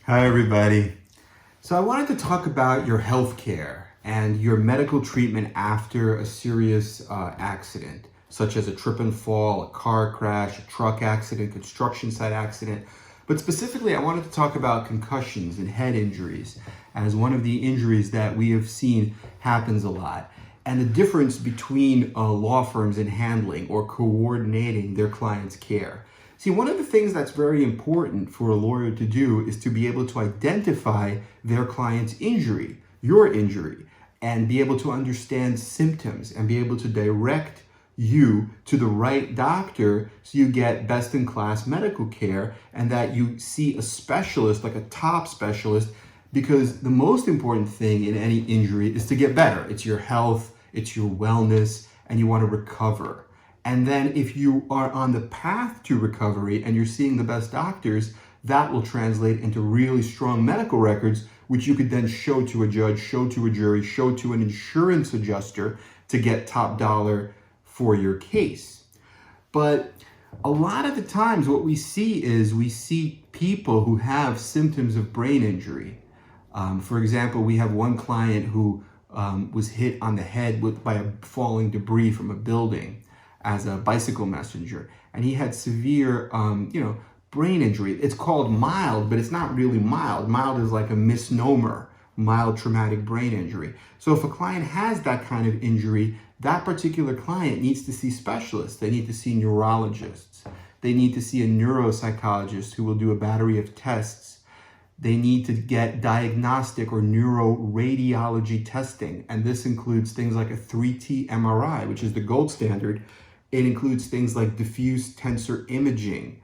Hi, everybody. So I wanted to talk about your health care and your medical treatment after a serious accident, such as a trip and fall, a car crash, a truck accident, construction site accident. But specifically, I wanted to talk about concussions and head injuries as one of the injuries that we have seen happens a lot, and the difference between law firms in handling or coordinating their clients' care. See, one of the things that's very important for a lawyer to do is to be able to identify their client's injury, your injury, and be able to understand symptoms and be able to direct you to the right doctor so you get best-in-class medical care and that you see a specialist, like a top specialist, because the most important thing in any injury is to get better. It's your health, it's your wellness, and you want to recover. And then if you are on the path to recovery and you're seeing the best doctors, that will translate into really strong medical records, which you could then show to a judge, show to a jury, show to an insurance adjuster to get top dollar for your case. But a lot of the times what we see people who have symptoms of brain injury. For example, we have one client who was hit on the head by a falling debris from a building as a bicycle messenger, and he had severe brain injury. It's called mild, but it's not really mild. Mild is like a misnomer, mild traumatic brain injury. So if a client has that kind of injury, that particular client needs to see specialists. They need to see neurologists. They need to see a neuropsychologist who will do a battery of tests. They need to get diagnostic or neuroradiology testing, and this includes things like a 3T MRI, which is the gold standard. It includes things like diffuse tensor imaging,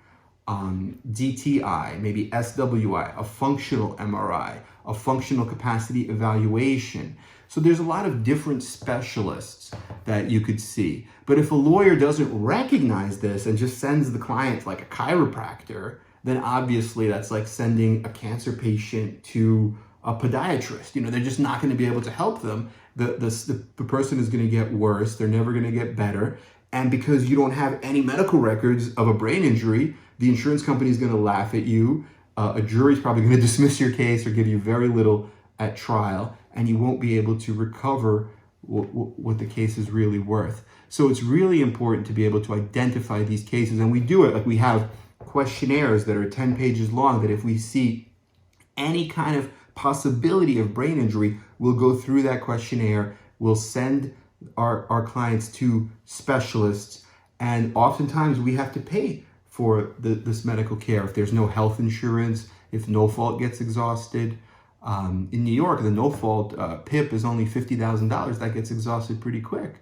DTI, maybe SWI, a functional MRI, a functional capacity evaluation. So there's a lot of different specialists that you could see. But if a lawyer doesn't recognize this and just sends the client like a chiropractor, then obviously that's like sending a cancer patient to a podiatrist. They're just not going to be able to help them. The person is going to get worse. They're never going to get better. And because you don't have any medical records of a brain injury, the insurance company is going to laugh at you. A jury is probably going to dismiss your case or give you very little at trial, and you won't be able to recover what the case is really worth. So it's really important to be able to identify these cases, and we do it. Like, we have questionnaires that are 10 pages long that if we see any kind of possibility of brain injury, we'll go through that questionnaire, we'll send our clients to specialists, and oftentimes we have to pay for this medical care if there's no health insurance, if no fault gets exhausted. In New York, the no fault PIP is only $50,000. That gets exhausted pretty quick.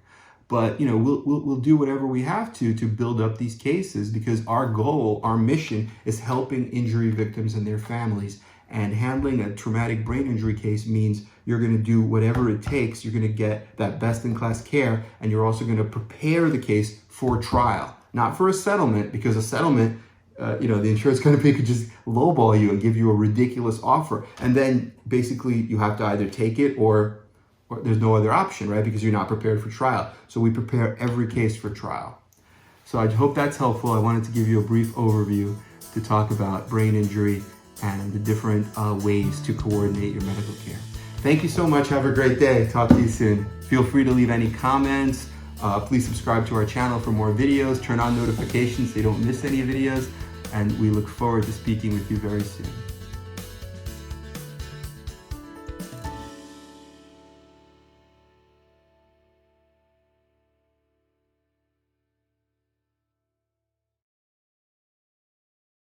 But we'll do whatever we have to build up these cases, because our goal, our mission, is helping injury victims and their families. And handling a traumatic brain injury case means you're going to do whatever it takes. You're going to get that best-in-class care, and you're also going to prepare the case for trial, not for a settlement, because a settlement, the insurance company could just lowball you and give you a ridiculous offer, and then basically you have to either take it or there's no other option, right? Because you're not prepared for trial. So we prepare every case for trial. So I hope that's helpful. I wanted to give you a brief overview to talk about brain injury and the different ways to coordinate your medical care. Thank you so much. Have a great day. Talk to you soon. Feel free to leave any comments. Please subscribe to our channel for more videos. Turn on notifications so you don't miss any videos. And we look forward to speaking with you very soon.